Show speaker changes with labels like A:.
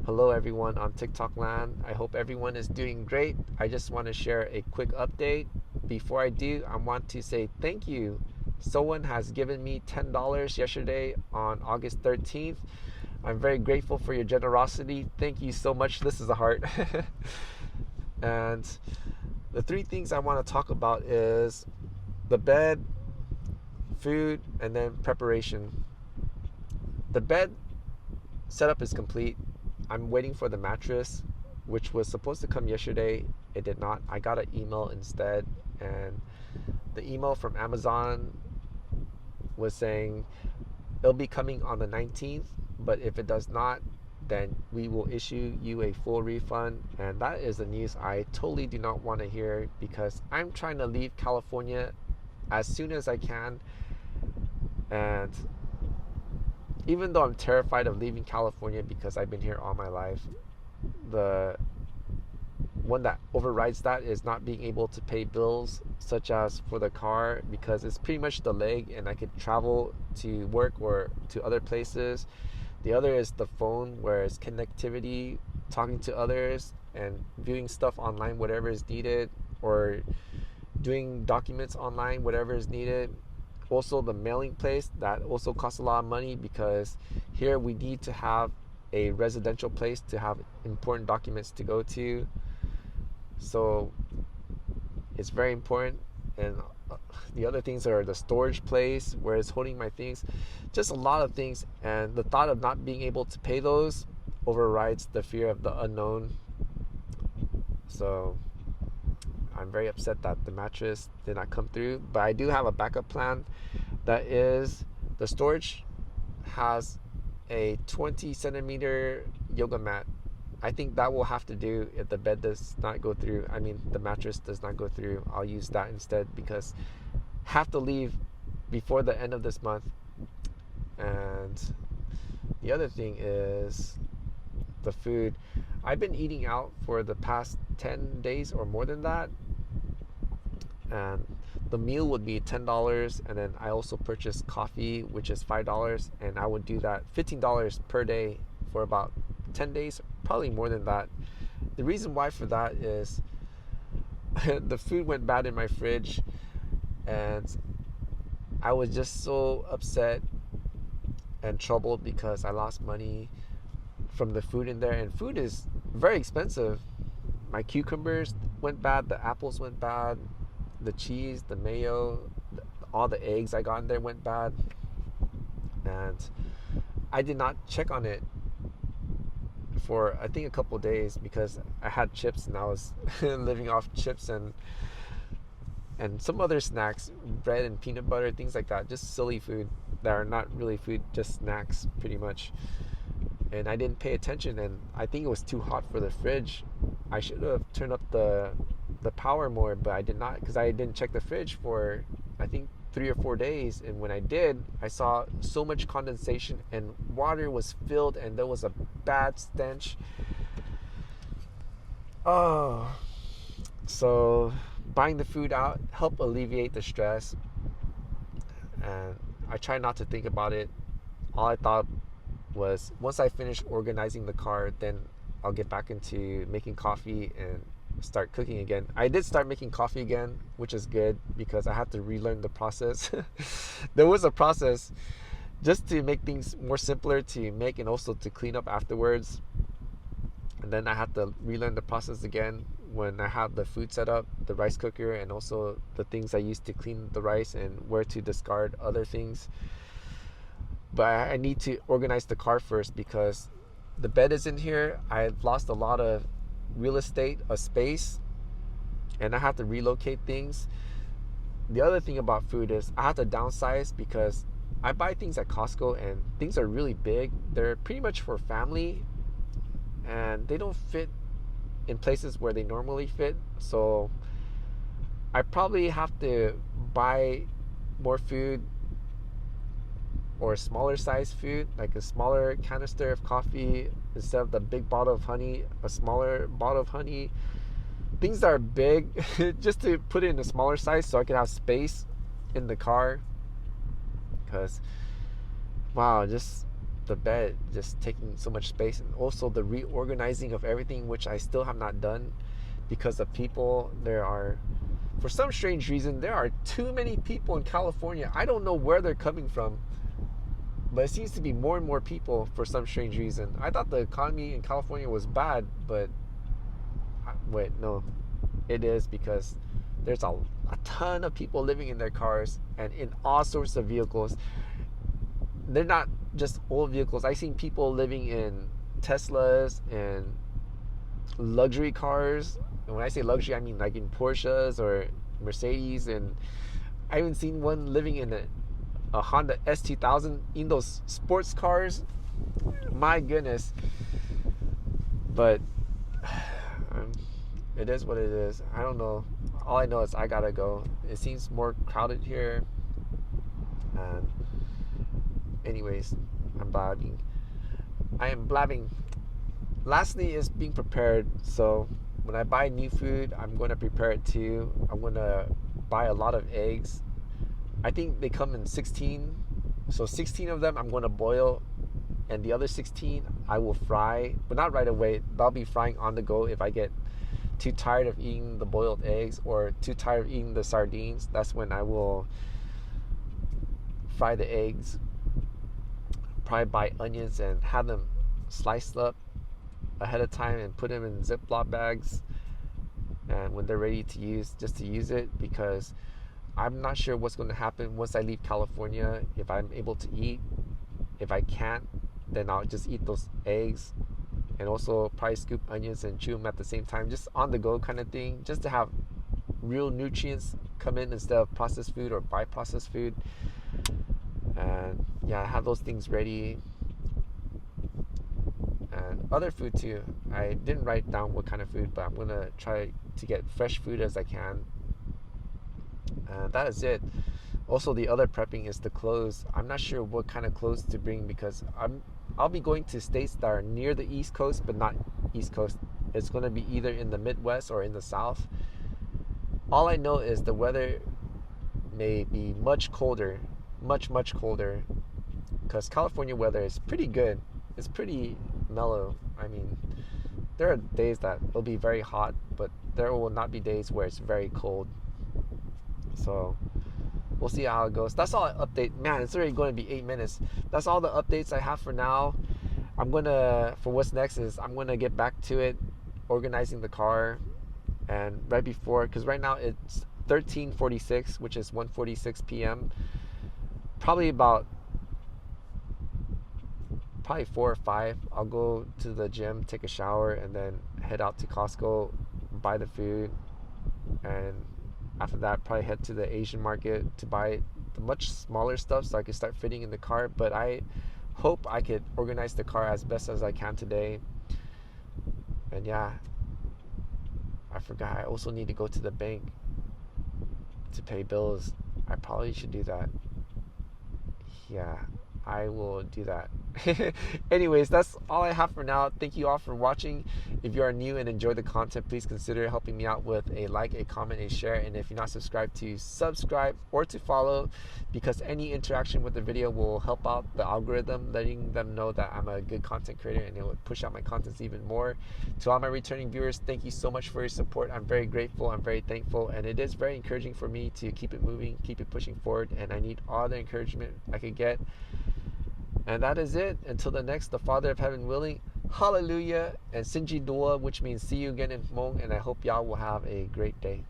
A: Hello everyone on TikTok land. I hope everyone is doing great. I just want to share a quick update. Before I do, I want to say thank you. Someone has given me $10 yesterday on August 13th. I'm very grateful for your generosity. Thank you so much. This is a heart. And the three things I want to talk about is the bed, food, and then preparation. The bed setup is complete. I'm waiting for the mattress, which was supposed to come yesterday. It did not. I got an email instead, and the email from Amazon was saying it'll be coming on the 19th, but if it does not, then we will issue you a full refund. And that is the news I totally do not want to hear, because I'm trying to leave California as soon as I can. And even though I'm terrified of leaving California because I've been here all my life, the one that overrides that is not being able to pay bills, such as for the car, because it's pretty much the leg and I could travel to work or to other places. The other is the phone, where it's connectivity, talking to others and viewing stuff online, whatever is needed, or doing documents online, whatever is needed. Also the mailing place, that also costs a lot of money, because here we need to have a residential place to have important documents to go to. So it's very important. And the other things are the storage place where it's holding my things, just a lot of things. And the thought of not being able to pay those overrides the fear of the unknown. So I'm very upset that the mattress did not come through, but I do have a backup plan. That is, the storage has a 20 centimeter yoga mat. I think that will have to do if the bed does not go through. I mean, the mattress does not go through. I'll use that instead, because I have to leave before the end of this month. And the other thing is the food. I've been eating out for the past 10 days or more than that. And the meal would be $10, and then I also purchased coffee, which is $5, and I would do that $15 per day for about 10 days, probably more than that. The reason why for that is the food went bad in my fridge, and I was just so upset and troubled because I lost money from the food in there, and food is very expensive. My cucumbers went bad, the apples went bad, the cheese, the mayo, all the eggs I got in there went bad. And I did not check on it for I think a couple of days, because I had chips and I was living off chips and some other snacks, bread and peanut butter, things like that, just silly food that are not really food, just snacks pretty much. And I didn't pay attention, and I think it was too hot for the fridge. I should have turned up the power more, but I did not, because I didn't check the fridge for I think 3 or 4 days. And when I did, I saw so much condensation and water was filled, and there was a bad stench. Oh, so buying the food out helped alleviate the stress, and I try not to think about it. All I thought was, once I finish organizing the car, then I'll get back into making coffee and start cooking again. I did start making coffee again, which is good, because I had to relearn the process. There was a process just to make things more simpler to make, and also to clean up afterwards. And then I had to relearn the process again when I have the food set up, the rice cooker, and also the things I used to clean the rice, and where to discard other things. But I need to organize the car first, because the bed is in here. I've lost a lot of real estate, a space, and I have to relocate things. The other thing about food is I have to downsize, because I buy things at Costco and things are really big. They're pretty much for family, and they don't fit in places where they normally fit. So I probably have to buy more food, or smaller size food, like a smaller canister of coffee instead of the big bottle of honey, a smaller bottle of honey. Things that are big, just to put it in a smaller size so I can have space in the car. Because wow, just the bed just taking so much space, and also the reorganizing of everything, which I still have not done because of people. For some strange reason, there are too many people in California. I don't know where they're coming from, but it seems to be more and more people for some strange reason. I thought the economy in California was bad, but wait, no, it is, because there's a ton of people living in their cars and in all sorts of vehicles. They're not just old vehicles. I've seen people living in Teslas and luxury cars. And when I say luxury, I mean like in Porsches or Mercedes. And I even seen one living in a Honda S2000 in those sports cars. My goodness. But it is what it is. I don't know. All I know is I gotta go. It seems more crowded here. And anyways, I am blabbing. Lastly is being prepared. So when I buy new food, I'm going to prepare it too. I'm going to buy a lot of eggs. I think they come in 16. So 16 of them I'm going to boil, and the other 16 I will fry, but not right away. I'll be frying on the go if I get too tired of eating the boiled eggs or too tired of eating the sardines. That's when I will fry the eggs. Probably buy onions and have them sliced up ahead of time and put them in Ziploc bags, and when they're ready to use, just to use it, because I'm not sure what's going to happen once I leave California. If I'm able to eat, if I can't, then I'll just eat those eggs, and also probably scoop onions and chew them at the same time, just on the go kind of thing, just to have real nutrients come in instead of processed food or buy processed food. And yeah, I have those things ready. And other food too. I didn't write down what kind of food, but I'm gonna try to get fresh food as I can. And that is it. Also, the other prepping is the clothes. I'm not sure what kind of clothes to bring, because I'll be going to states that are near the East Coast, but not East Coast. It's gonna be either in the Midwest or in the South. All I know is the weather may be much colder, much colder, because California weather is pretty good. It's pretty mellow. I mean, there are days that it'll be very hot, but there will not be days where it's very cold. So we'll see how it goes. That's all I update. Man, it's already going to be 8 minutes. That's all the updates I have for now. For what's next is I'm gonna get back to it, organizing the car. And right before, because right now it's 13:46, which is 1:46 p.m. Probably 4 or 5, I'll go to the gym, take a shower, and then head out to Costco, buy the food, and after that probably head to the Asian market to buy the much smaller stuff so I can start fitting in the car. But I hope I could organize the car as best as I can today. And yeah, I forgot, I also need to go to the bank to pay bills. I probably should do that. Yeah, I will do that. Anyways, that's all I have for now. Thank you all for watching. If you are new and enjoy the content, please consider helping me out with a like, a comment, a share, and if you're not subscribed, to subscribe or to follow, because any interaction with the video will help out the algorithm, letting them know that I'm a good content creator, and it will push out my contents even more. To all my returning viewers, thank you so much for your support. I'm very grateful, I'm very thankful, and it is very encouraging for me to keep it moving, keep it pushing forward, and I need all the encouragement I could get. And that is it. Until the next, the Father of Heaven willing, hallelujah, and Sinji Dua, which means see you again in Hmong, and I hope y'all will have a great day.